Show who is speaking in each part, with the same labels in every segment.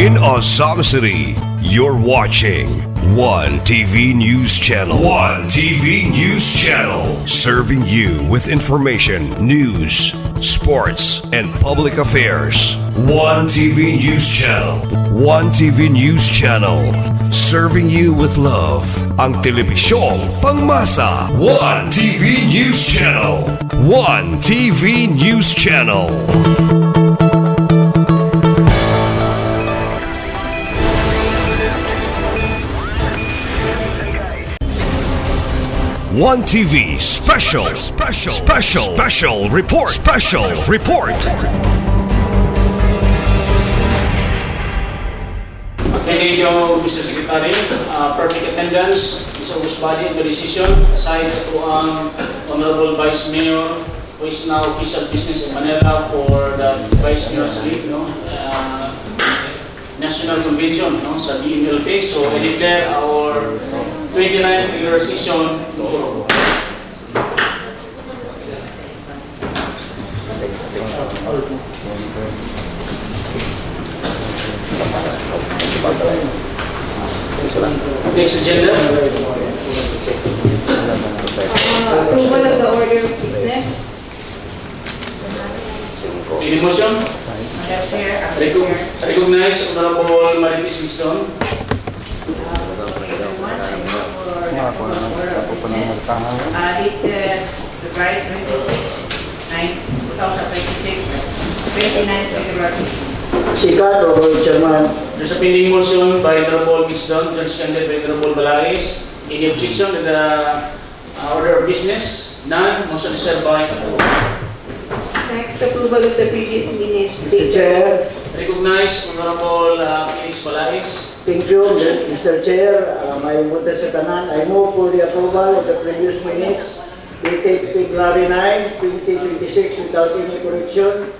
Speaker 1: in Azam City. You're watching One TV News Channel. One TV News Channel. Serving you with information, news, sports, and public affairs. One TV News Channel. One TV News Channel. Serving you with love. Ang telebisyong pangmasa. One TV News Channel. One TV News Channel. One TV special report.
Speaker 2: Thank you, Mr. Secretary. Perfect attendance is always body in the decision. Aside to Honorable Vice Mayor, who is now official business in Manila for the Vice Mayor's League, National Convention, sa DMLP. So I declare our 29th regular session tomorrow. Next agenda.
Speaker 3: Approval of the order of business.
Speaker 2: Any motion?
Speaker 3: Yes, sir.
Speaker 2: Recognize Honorable Marites Winston.
Speaker 3: February 26, 2026, 29th February.
Speaker 4: Sikat, Honorable Chairman.
Speaker 2: There's a pending motion by Honorable Winston, seconded by Honorable Balaes. Any objection to the order of business? None. Motion is hereby approved.
Speaker 3: Next, approval of the previous minutes.
Speaker 4: Mr. Chair,
Speaker 2: Recognize Honorable Felix Balaes.
Speaker 4: thank you, Mr. Chair. May muta sa tanan. I move for the approval of the previous minutes dated February 9, 2026 without any correction.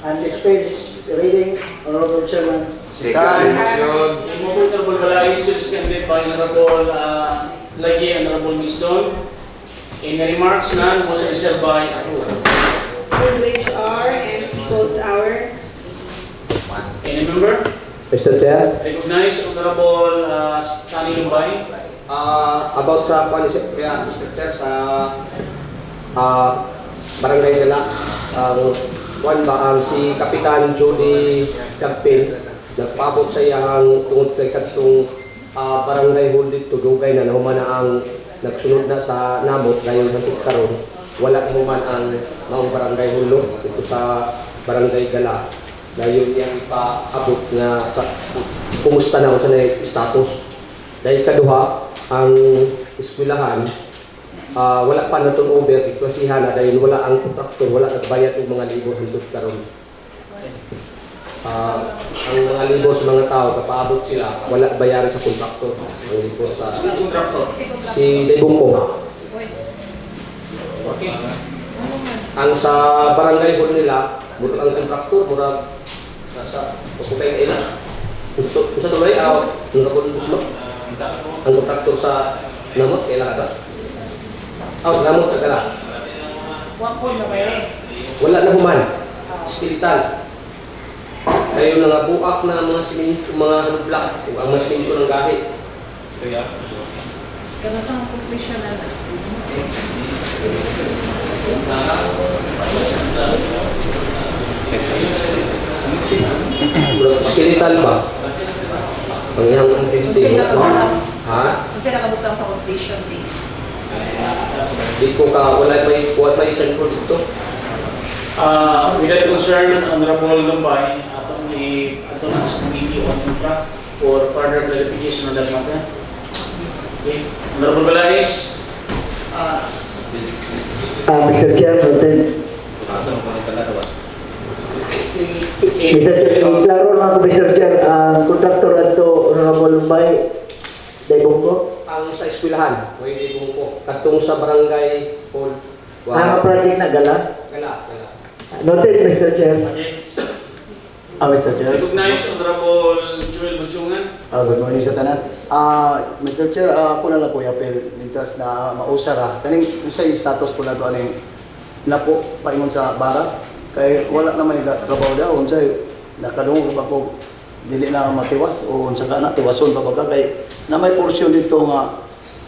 Speaker 4: And this page is reading, Honorable Chairman.
Speaker 2: Honorable Balaes, seconded by Honorable Lagi and Honorable Winston. Any remarks? None. Motion is hereby approved.
Speaker 3: Privilege R and People's Hour.
Speaker 2: Any member?
Speaker 5: Mr. Chair,
Speaker 2: Recognize Honorable Tani Lumbay.
Speaker 5: about sa Panisipya, Mr. Chair, sa Barangay Gala, si Kapitan Jody Campin, nagpaabot sa iyang tungod kay katong barangay hall dito, dugay na nahuman na ang nagsunod na sa namot ngayon sa karon. Wala nahuman ang maong barangay hulo dito sa Barangay Gala. Ngayon yang ipaabot na sa kumusta na sa status. Dahil kaduha, ang eskwelahan, wala pa na itong over, iklasihan na dahil wala ang kontraktor, wala nagbayad ng mga libor dito karon. Ang mga libor sa mga tao, kapaabot sila, wala bayaran sa kontraktor. Ang libor sa si Debongko.
Speaker 2: Okay.
Speaker 5: Ang sa barangay hall nila, murag ang kontraktor, murag sa pagkupay ka ilan. Sa tuloy, nurabon gusto. Ang kontraktor sa namot, kailan ka? Sa namot sa Gala. Wala na human. Skeletal. Ngayon na buak na mga siminto, mga block, ang mga siminto ng gahi.
Speaker 3: Kano sa completion na na?
Speaker 5: Skeletal ba? Ang iyang building. Ha?
Speaker 3: Kasi nakabutang sa completion date.
Speaker 5: Di ko ka, wala may isang pro dito.
Speaker 2: With that concern, Honorable Lumbay, ito na sa committee on infra for further clarification on that matter. Okay. Honorable Balaes.
Speaker 4: Mr. Chair, klaro na ako, Mr. Chair, ang kontraktor ato, Honorable Lumbay, Debongko.
Speaker 5: Ang sa eskwelahan, may libong ko. Katong sa barangay hall.
Speaker 4: Ang project na Gala.
Speaker 5: Gala.
Speaker 4: Noted, Mr. Chair.
Speaker 2: Okay.
Speaker 4: Mr. Chair.
Speaker 2: Recognize Honorable Joel Butchungan.
Speaker 6: Good morning sa tanan. Mr. Chair, ako na lang po yapil lintas na mausara. Kaning sa status po na to aning napo paingon sa bara kay wala na may trabaho daw unsay nakadungog pa ko dili na matiwas o unsa ka na tiwason pa baga kay na may porsyon dito nga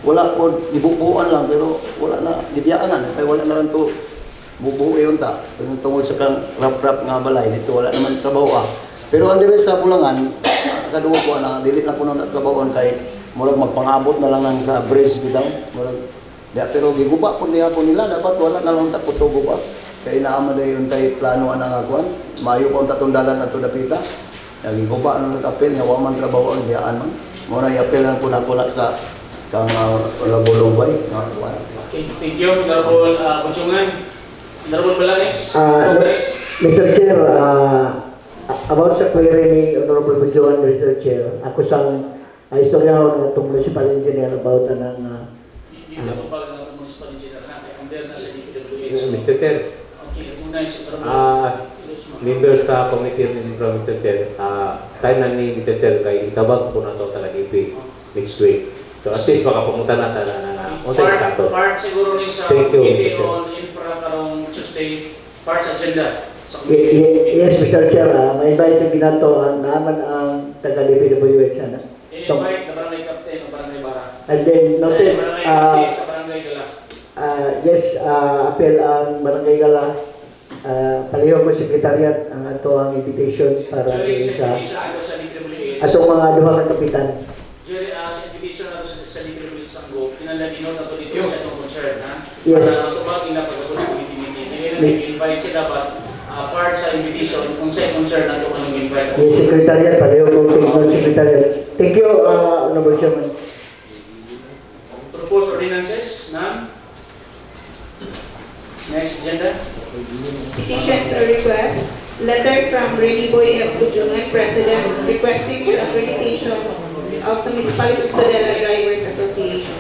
Speaker 6: wala po ibubuan lang pero wala na gibiyaan kay wala na lang to bubuo ta tungod sa kang rap nga balay dito wala naman trabaho pero ang dire sa Bulangan kaduwa ko na dili na puno na trabahoan kay murag magpangabot na lang ang sa bridge bitaw murag pero giguba po niya po nila dapat wala na lang ta putugo ba kay naama na yun kay plano nga kuan mayo pa tatong dalan ato dapita giguba na kapil nga wa man trabaho ang biyaan man mo na i-apel lang po na sa kang Honorable Bay nga kuan.
Speaker 2: Okay, thank you, Honorable Bunchungan. Honorable Balanes.
Speaker 4: Mr. Chair, about sa query ni Honorable Bunchungan, Mr. Chair, ako sang istoryahan ng itong municipal engineer about anang
Speaker 2: Hindi ako pala ng municipal engineer natin. Under na sa DPWH.
Speaker 7: Mr. Chair,
Speaker 2: Okay, muna yung Honorable.
Speaker 7: members sa committee ni Mr. Chair, tayo na ni Mr. Chair kay itabag po na ito talaga next week. So at least baka pumunta na tayo na status.
Speaker 2: Part siguro ni sa
Speaker 7: Thank you,
Speaker 2: committee
Speaker 7: Mr. Chair.
Speaker 2: on infra karong Tuesday, parts agenda sa committee.
Speaker 4: Yes, Mr. Chair, ma-invite yung ginato ang naman ang taga-DPWH.
Speaker 2: I-invite na barangay captain o barangay bara.
Speaker 4: And then, noted,
Speaker 2: Barangay captain sa barangay gala.
Speaker 4: yes, apel ang Barangay Gala, palihog ko sekretariat ang ato ang invitation para
Speaker 2: During sa
Speaker 4: sa
Speaker 2: invitation ako sa DPWH.
Speaker 4: atong mga duha ka kapitan.
Speaker 2: During sa invitation ako sa DPWH sa go, kinalagino na to dito sa itong concern, ha?
Speaker 4: Yes.
Speaker 2: Para tubag na pagkakot sa committee meeting. Ngayon nag-invite sila ba part sa invitation kung sa'yo concern na ito anong invite.
Speaker 4: Yes, sekretariat, palihog ko tingnan sekretariat. Thank you, Honorable Chairman.
Speaker 2: Proposed ordinances, none? Next agenda.
Speaker 3: Petitions or requests. Letter from Rene Boy F. Bunchungan, President, requesting for accreditation of the Municipality of Tudela Drivers Association.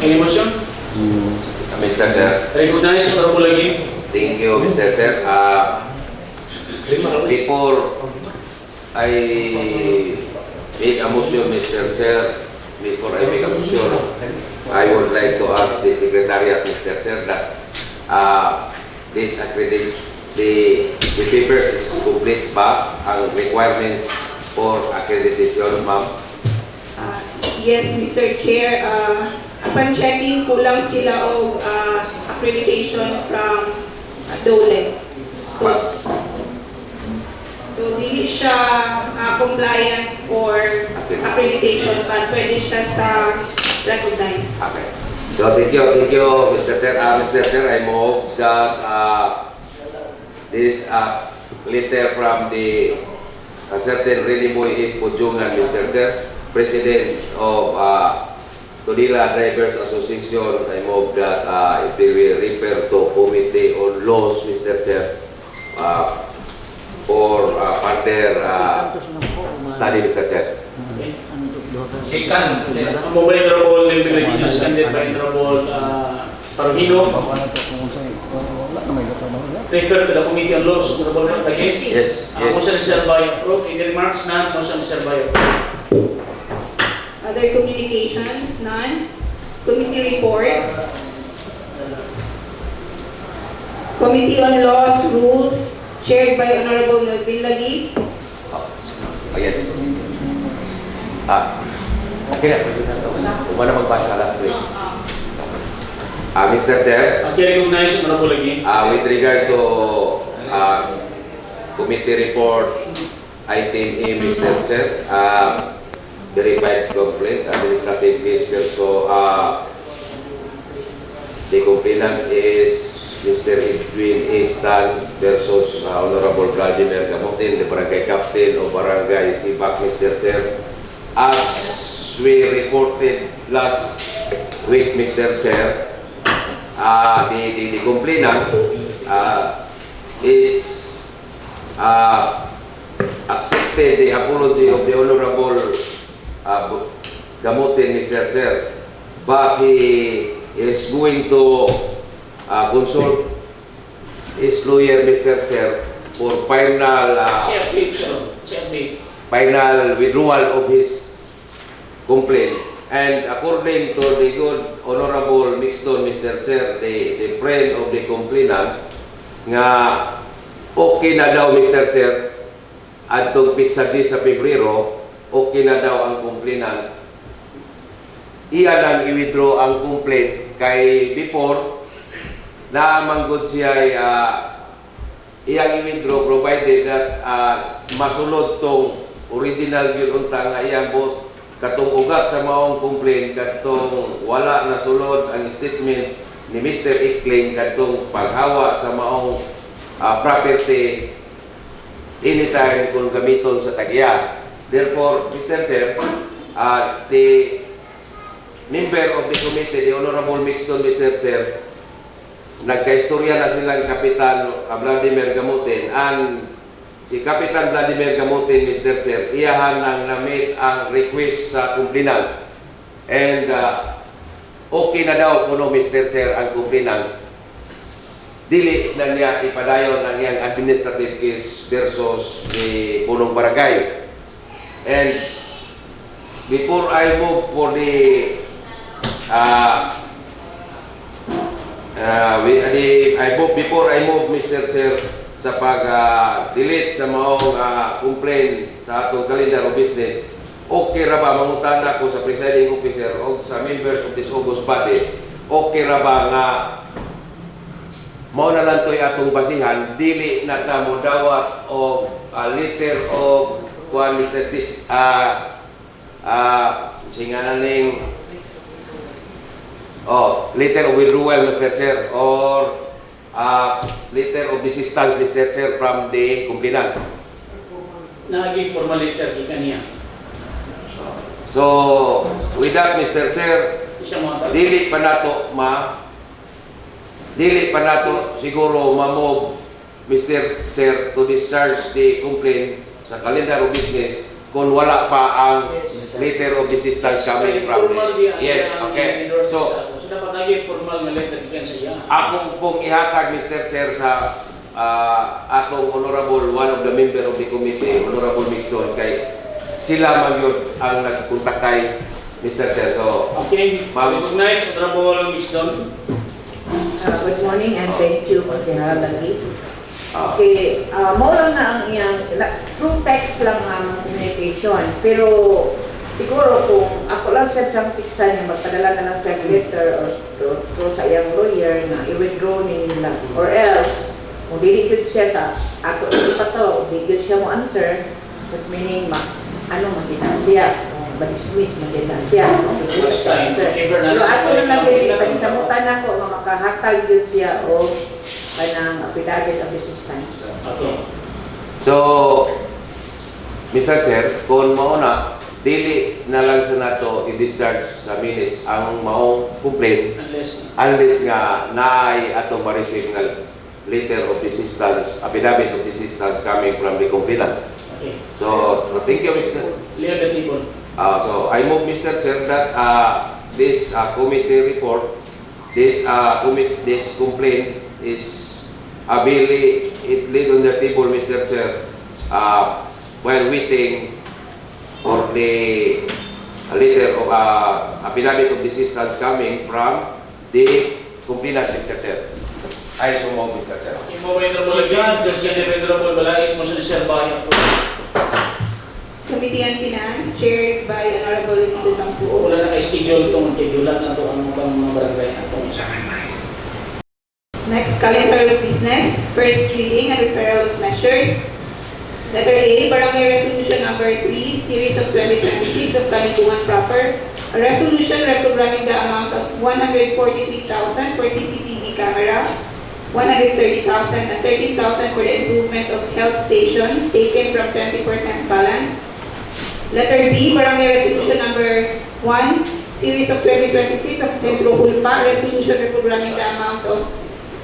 Speaker 2: Any motion?
Speaker 8: Mr. Chair,
Speaker 2: Recognize, Honorable Lagi.
Speaker 8: thank you, Mr. Chair. Before I make a motion, Mr. Chair, before I make a motion, I would like to ask the Secretariat, Mr. Chair, that this accreditation, the papers is complete ba ang requirements for accreditation, ma'am?
Speaker 3: Yes, Mr. Chair. Upon checking, kulang sila og accreditation from DOLE. So dili siya compliant for accreditation, but pwede siya sa recognize.
Speaker 8: Okay. So thank you, Mr. Chair. Mr. Chair, I move that this letter from the certain Rene Boy F. Bunchungan, Mr. Chair, President of Tudela Drivers Association, I move that it will refer to Committee on Laws, Mr. Chair, for further study, Mr. Chair.
Speaker 2: Ang mobile Honorable Lagi, suspended by Honorable Parugino. Refer to the Committee on Laws, Honorable Lagi.
Speaker 8: Yes,
Speaker 2: Motion is hereby approved. Any remarks? None. Motion is hereby approved.
Speaker 3: Other communications, none. Committee reports. Committee on Laws, Rules, chaired by Honorable Melvin Lagi.
Speaker 8: Yes. Okay na, pwede na ito. Huwag na magbasa last week. Mr. Chair,
Speaker 2: Recognize, Honorable Lagi.
Speaker 8: with regards to committee report item A, Mr. Chair, verified complaint, administrative case. So, the complainant is Mr. Edwin A. Stan versus Honorable Vladimir Gamutin, the barangay captain of Barangay Sibak, Mr. Chair. As we reported last week, Mr. Chair, the complainant is accepted the apology of the Honorable Gamutin, Mr. Chair, but he is going to consult his lawyer, Mr. Chair, for final withdrawal of his complaint. And according to the good Honorable Mixton, Mr. Chair, the friend of the complainant, nga okay na daw Mr. Chair adtong pizza sa Pebrero, okay na daw ang complainant. Iya lang i-withdraw ang complaint kay before na manggod siya iyang i-withdraw provided that masulod tong original gyud unta nga iyang bot katong ugat sa maong complaint katong wala na sulod ang statement ni Mr. Ikling katong paghawa sa maong property anytime kung gamiton sa tagya. Therefore, Mr. Chair, the member of the committee, the Honorable Mixton, Mr. Chair, nagkaistorya na silang Kapitan Vladimir Gamutin and si Kapitan Vladimir Gamutin, Mr. Chair, iyahan nang na-meet ang request sa complainant. And okay na daw kuno Mr. Chair ang complainant. Dili na niya ipadayon ang iyang administrative case versus the punong barangay. And before I move for the before I move Mr. Chair sa pag-delete sa maong complaint sa atong calendar of business, okay ra ba mangutana ko sa presiding officer o sa members of this august body, okay ra ba nga mao na lang to'y atong basihan, dili na ta mo dawat o letter of kuan Mr. Singaning letter of withdrawal, Mr. Chair, or letter of desistance, Mr. Chair, from the complainant.
Speaker 2: Naging formal letter kay kaniya.
Speaker 8: So, with that, Mr. Chair,
Speaker 2: Isa mo ang
Speaker 8: dili pa nato siguro mamove, Mr. Chair, to discharge the complaint sa calendar of business kung wala pa ang letter of desistance coming from the... Yes, okay. So,
Speaker 2: dapat naging formal nga letter kay sa iya.
Speaker 8: akong pong ihatag, Mr. Chair, sa atong honorable, one of the member of the committee, Honorable Mixton, kay sila magyod ang nagpunta kay Mr. Chair. So,
Speaker 2: Okay, recognize Honorable Wisdom.
Speaker 9: Good morning and thank you for General Lagi. Okay, mo lang na ang iyang, through text lang ang communication, pero siguro kung ako lang siya siyang tiksan niya, magpadala na lang siya letter or sa iyang lawyer na i-withdraw nila, or else, kung diligid siya sa ako ito pa to, bigyan siya mo answer, that meaning magkita siya, ma-dismiss, magkita siya.
Speaker 2: Last time, ever na
Speaker 9: Pero
Speaker 2: sa
Speaker 9: ako na lang din, panitamutan ako, makahatag yun siya o kanang affidavit of resistance.
Speaker 2: Okay.
Speaker 8: So, Mr. Chair, kung mauna, dili na lang sa nato i-discharge sa minutes ang maong complaint unless nga naay atong ma-receive nga letter of desistance, affidavit of desistance coming from the complainant.
Speaker 2: Okay.
Speaker 8: So, thank you, Mr.
Speaker 2: Clear the table.
Speaker 8: So, I move, Mr. Chair, that this committee report, this complaint is it laid on the table, Mr. Chair, while waiting for the letter of affidavit of desistance coming from the complainant, Mr. Chair. I so move, Mr. Chair.
Speaker 2: Okay, mo ba yung Honorable Lagi? Just kasi yung Honorable Balais, mo siya ni Sir Bayan.
Speaker 3: Committee on Finance, chaired by Honorable Ricardo Tampuo.
Speaker 2: Wala na kay-schedule itong schedule na ito ang mga barangay na itong sa
Speaker 3: Next, calendar of business. First reading and referral of measures. Letter A, Barangay Resolution Number 3, Series of 2026 of Kanikuan Proper. A resolution reprogramming the amount of 143,000 for CCTV camera, 130,000 and 13,000 for the improvement of health station taken from 20% balance. Letter B, Barangay Resolution Number 1, Series of 2026 of Centro Hulpa, resolution reprogramming the amount of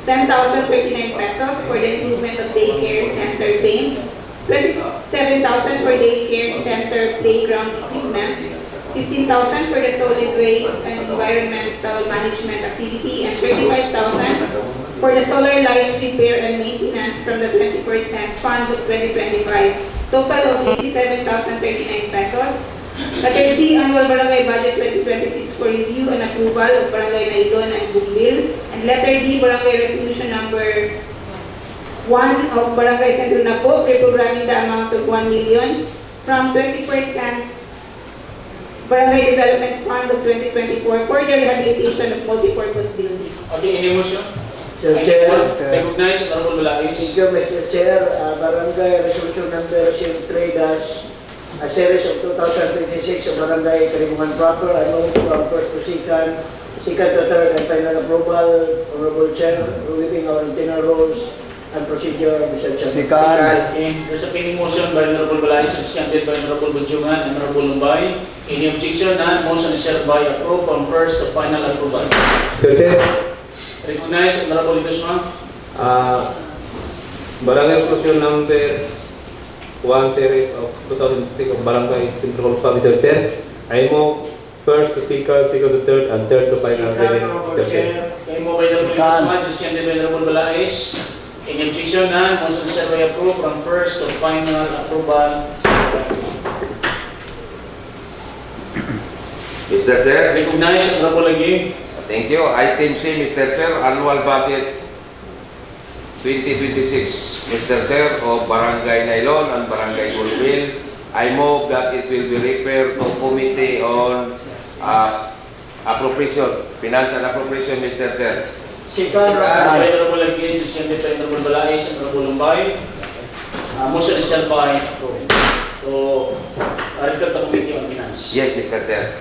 Speaker 3: 10,039 pesos for the improvement of daycare center paint, 27,000 for daycare center playground equipment, 15,000 for the solid waste and environmental management activity, and 35,000 for the solar lights repair and maintenance from the 20% fund of 2025. Total of 87,039 pesos. Letter C, Annual Barangay Budget 2026 for review and approval of Barangay Naidon and Bugbil. And letter D, Barangay Resolution Number 1 of Barangay Centro Napo, reprogramming the amount of 1 million from 20% Barangay Development Fund of 2024 for the rehabilitation of multipurpose buildings.
Speaker 2: Okay, any motion?
Speaker 4: Mr. Chair,
Speaker 2: Recognize Honorable Balais.
Speaker 4: thank you, Mr. Chair. Barangay Resolution Number 03- a series of 2026 of Barangay Karimungan Proper. I move from first to second to third and final approval. Honorable Chair, within our internal rules and procedure, Mr. Chair.
Speaker 6: Sikan.
Speaker 2: Okay, there's a pending motion by Honorable Balais, seconded by Honorable Bunjungan and Honorable Lumbay. Any objection? None. Motion is hereby approved from first to final approval.
Speaker 7: Mr. Chair,
Speaker 2: Recognize Honorable Idusma.
Speaker 7: Barangay Resolution Number 1 series of 2006 of Barangay Centro Hall, Mr. Chair. I move first to second to third, and third to final reading.
Speaker 4: Honorable
Speaker 7: Mr. Chair.
Speaker 4: Chair.
Speaker 2: Kay mo by Honorable Idusma, seconded by Honorable Balais. Any objection? None. Motion is hereby approved from first to final approval.
Speaker 8: Mr. Chair,
Speaker 2: Recognize Honorable Lagi.
Speaker 8: thank you. Item C, Mr. Chair, annual budget 2026, Mr. Chair, of Barangay Nailon and Barangay Gulbil. I move that it will be referred to Committee on Appropriation, Finance and Appropriation, Mr. Chair.
Speaker 4: Second,
Speaker 2: By Honorable Lagi, seconded by Honorable Balais and Honorable Lumbay. Motion is hereby approved. So, refer to Committee on Finance.
Speaker 8: Yes, Mr. Chair.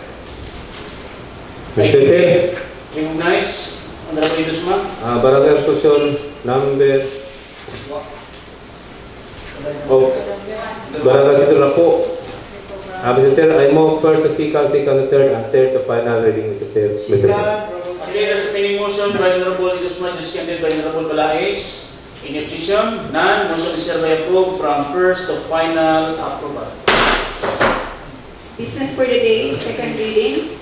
Speaker 7: Mr. Chair,
Speaker 2: Recognize Honorable Idusma.
Speaker 7: Barangay Resolution Number of Barangay Centro Napo. Mr. Chair, I move first to second to third, and third to final reading, Mr. Chair.
Speaker 2: Okay, there's a pending motion by Honorable Idusma, seconded by Honorable Balais. Any objection? None. Motion is hereby approved from first to final approval.
Speaker 3: Business for the day, second reading.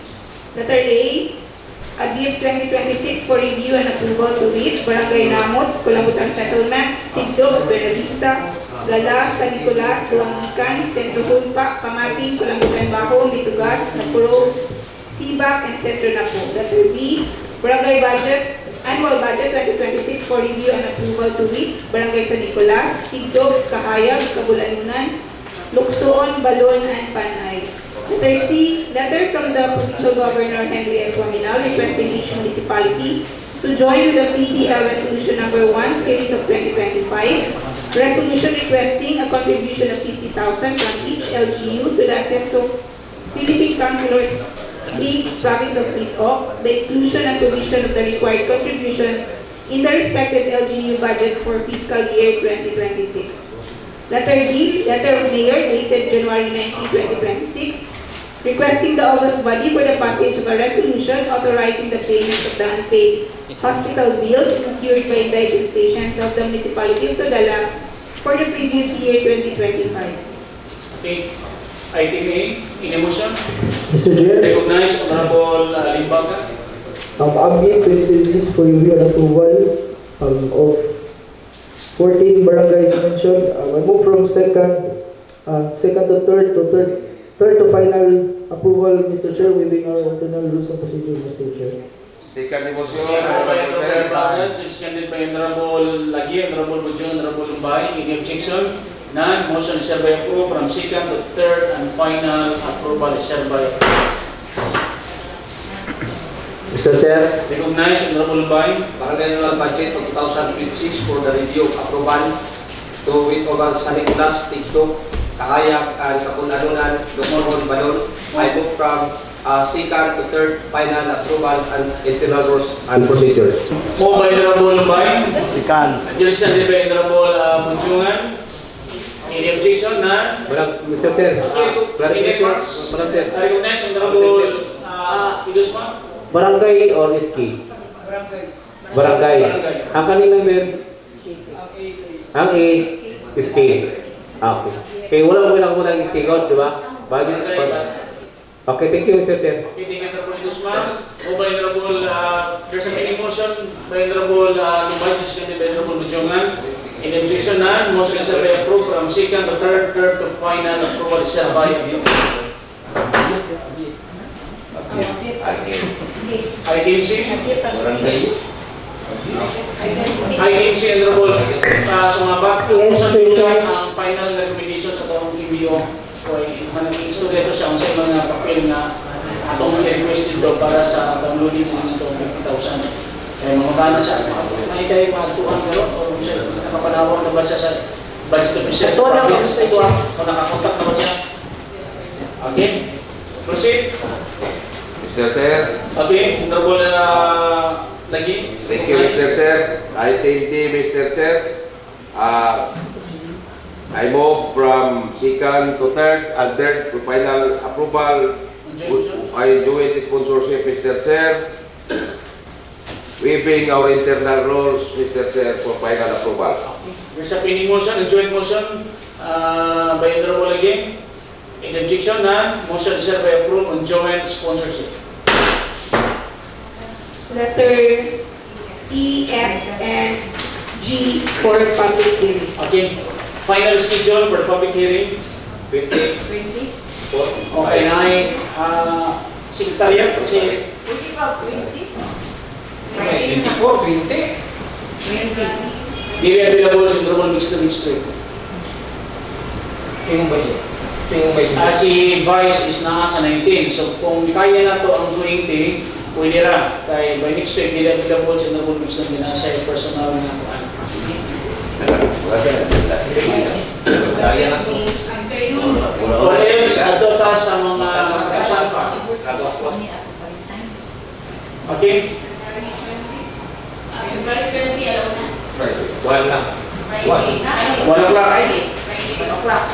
Speaker 3: Letter A, a DF 2026 for review and approval to read Barangay Namot, Kulangutan Settlement, Tigdog, Buenavista, Gala, San Nicolas, Duangican, Centro Hulpa, Kamatis, Kulangutan Baho, Mitugas, Napuro, Sibak, and Centro Napo. Letter B, Barangay Budget, Annual Budget 2026 for review and approval to read Barangay San Nicolas, Tigdog, Kahayag, Kabulanunan, Luksoon, Balon, and Panay. Letter C, letter from the Provincial Governor Henry S. Waminal requesting each municipality to join with the PCL Resolution Number 1, Series of 2025, resolution requesting a contribution of 50,000 from each LGU to the Ascenso Philippine Councilors League, Province of Quezon, the inclusion and provision of the required contribution in the respective LGU budget for fiscal year 2026. Letter D, letter of Mayor dated January 19, 2026, requesting the August body for the passage of a resolution authorizing the payment of the unpaid hospital bills incurred by indigent patients of the municipality of Todala for the previous year 2025.
Speaker 2: Okay. Item A, in motion.
Speaker 10: Mr. Chair,
Speaker 2: Recognize Honorable Limbaga.
Speaker 10: update 2026 for review and approval of 14 barangays mentioned. I move from second to third to final approval, Mr. Chair, within our internal rules and procedure, Mr. Chair.
Speaker 8: Second motion,
Speaker 2: By
Speaker 8: Honorable
Speaker 2: Honorable
Speaker 8: Chair.
Speaker 2: Limbaga, seconded by Honorable Lagi, Honorable Bunjung, Honorable Lumbay. Any objection? None. Motion is hereby approved from second to third and final approval is hereby approved.
Speaker 5: Mr. Chair,
Speaker 2: Recognize Honorable Lumbay.
Speaker 5: Barangay Annual Budget of 2026 for the review of approval to with organ San Nicolas, Tigdog, Kahayag, and Kabulanunan, Lumorhon, Balon. I move from second to third final approval and internal rules and procedures.
Speaker 2: Moved by Honorable Lumbay.
Speaker 6: Sikan.
Speaker 2: Seconded by Honorable Bunjungan. Any objection? None.
Speaker 7: Mr. Chair,
Speaker 2: Any remarks?
Speaker 7: Madam Chair.
Speaker 2: Recognize Honorable Idusma.
Speaker 7: Barangay or iski? Barangay. Ang kanina member? Ang A, iski. Okay. Okay, wala mo ng iski God, di ba? Budget. Okay, thank you, Mr. Chair.
Speaker 2: Okay, thank you, Honorable Idusma. Moved by Honorable, there's a pending motion by Honorable Lumbay, seconded by Honorable Bunjungan. Any objection? None. Motion is hereby approved from second to third to final approval is hereby approved. Item C. Item C, Honorable, sumabak.
Speaker 3: Yes,
Speaker 2: Sa
Speaker 3: sir.
Speaker 2: ang final recommendation sa itong PBO. Kaya manag-instrument siya kung sa mga papel na atong request dito para sa downloading ng itong 50,000. Kaya mamagana siya. May kayo matuhan pero o siya nakapanawag na ba siya sa budget official sa province? Ito o nakakontak na ba siya? Okay. Proceed.
Speaker 8: Mr. Chair.
Speaker 2: Okay. Honorable lagi.
Speaker 8: Thank you, Mr. Chair. Item D, Mr. Chair. I move from second to third and third to final approval. I join the sponsorship, Mr. Chair. Waiving our internal rules, Mr. Chair, for final approval.
Speaker 2: There's a pending motion, a joint motion by Honorable again. In objection, none. Motion is hereby approved on joint sponsorship.
Speaker 3: Letter E, F, and G for public hearing.
Speaker 2: Okay. Final schedule for the public hearing.
Speaker 9: 20?
Speaker 2: Okay, na ay sekretariat kasi
Speaker 9: Pwede ba 20? 20.
Speaker 2: dili available sa Honorable Mixed Street. Si Vice is na sa 19. So kung kaya na to ang 20, pwede ra. Kaya by next week, dili available sa Honorable Mixed Street na sa personal na kuan. Kung else, ato ta sa mga katasan pa. Okay?
Speaker 7: Wala na.
Speaker 2: 1 o'clock.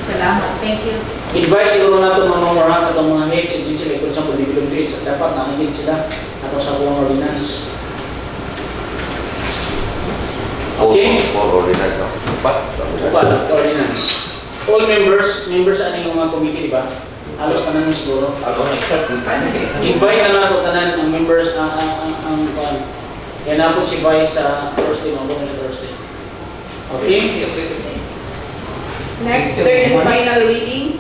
Speaker 9: Salamat. Thank you.
Speaker 2: Invite siguro nato mga mamorahan at mga heads agency like for example, Dividend Grades, dapat nakikita sila ato sa buong ordinance. Okay?
Speaker 8: For ordinance, no?
Speaker 2: Upat, ordinance. All members sa aning mga committee, di ba? Halos pa naman siguro. Invite na nato tanan ang members, ang kaya napon si Vice sa Thursday, mabong sa Thursday. Okay?
Speaker 3: Next, third and final reading.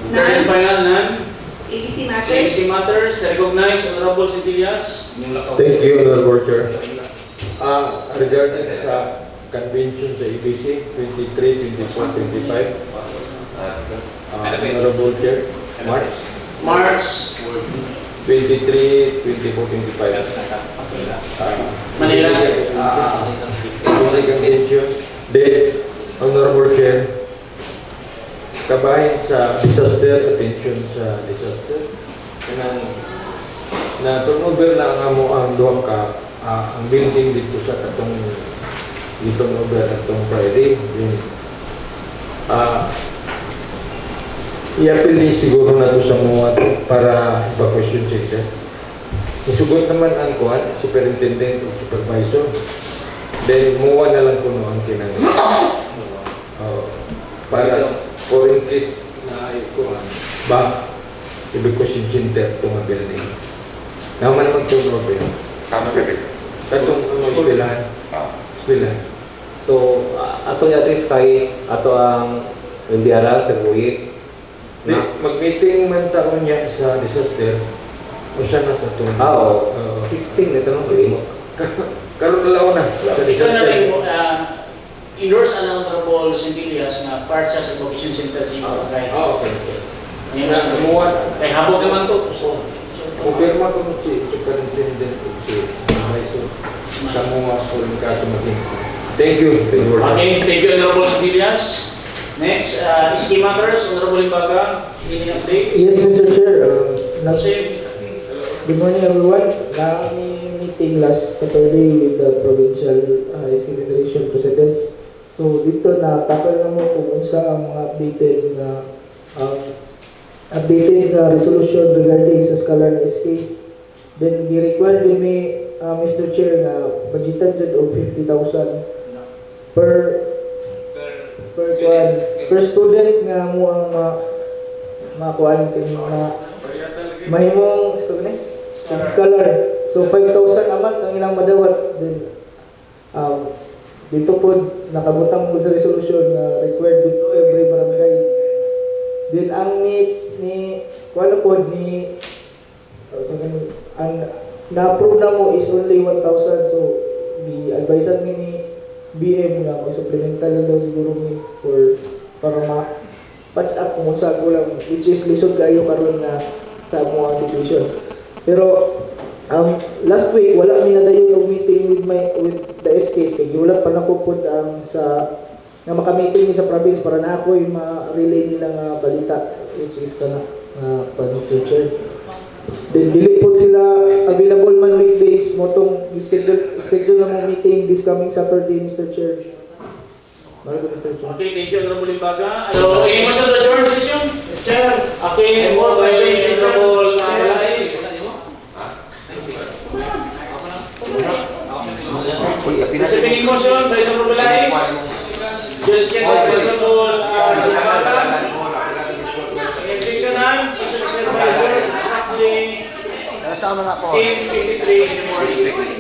Speaker 2: Third and final na
Speaker 3: ABC matters.
Speaker 2: ABC Matters, recognize Honorable Centillas.
Speaker 11: Thank you, Honorable Chair. Regarding sa convention sa ABC 23, 24, 25, Honorable Chair,
Speaker 2: March
Speaker 11: 23, 24, 25.
Speaker 2: Manila.
Speaker 11: Convention, date, Honorable Chair, kabahin sa disaster, attention sa disaster. Na turnover na nga mo ang duwang ka ang building dito sa katong turnover atong Friday. I-appeal din siguro na to sa mga para evacuation center. Isugot naman ang kuhan, superintendent o supervisor. Then, muwa na lang kuno ang kinanglan. Para foreign case na kuhan, ba, evacuation center itong building. Naman naman turnover. Katong eskwelahan. Eskwelahan.
Speaker 7: So, ato address kay ato ang Indiara sa Buhit.
Speaker 11: Mag-meeting man taon niya sa disaster. O siya na sa turno.
Speaker 7: Oo. 16 ito nung mo.
Speaker 11: Karoon dalawa na sa
Speaker 2: Ikaw na
Speaker 11: disaster.
Speaker 2: rin, endorse ang Honorable Centillas na part siya sa evacuation center sa iyo.
Speaker 11: Okay.
Speaker 2: Ngayon sa
Speaker 11: Muwa.
Speaker 2: kay habog naman to. So,
Speaker 11: Kumpirma ko si superintendent o si supervisor sa mga foreign kaso maging. Thank you.
Speaker 2: okay, thank you Honorable Centillas. Next, SK Matters, Honorable Imbaga, hearing updates.
Speaker 10: Yes, Mr. Chair.
Speaker 2: Proceed.
Speaker 10: Good morning, everyone. Kami meeting last Saturday with the provincial SK Federation presidents. So dito na tackle na mo kung unsa ang mga updated na resolution regarding sa scholar na SK. Then gi-require din ni Mr. Chair na budgetan dyan of 50,000 per student nga mo ang makuhaan na mahimong scholar. So 5,000 a month ang ilang madawat. Then dito po nakabutang po sa resolution na required dito every barangay. Then ang ni kuwala po ni ang na-approve na mo is only 1,000. So, gi-advisean mi ni BM nga mag-supplemental lang daw siguro mi para ma-patch up kung unsa ko lang, which is lisod kayo karon na sa mga situation. Pero last week wala mi nadayon og meeting with the SKs kay giulat pa nako pud sa nga maka-meeting sa province para na ako yung ma-relay nila nga balita, which is kana pa Mr. Chair. Then dili po sila available man weekdays mo tong schedule na mo meeting this coming Saturday, Mr. Chair. Maro Mr. Chair.
Speaker 2: Okay, thank you, Honorable Imbaga. So, any motion to adjourn the session? Chair. Okay, moved by Honorable Balais. Second motion by Honorable Balais. Just get by Honorable Imbaga. Objection none, session is hereby adjourned exactly 8:53 in the morning.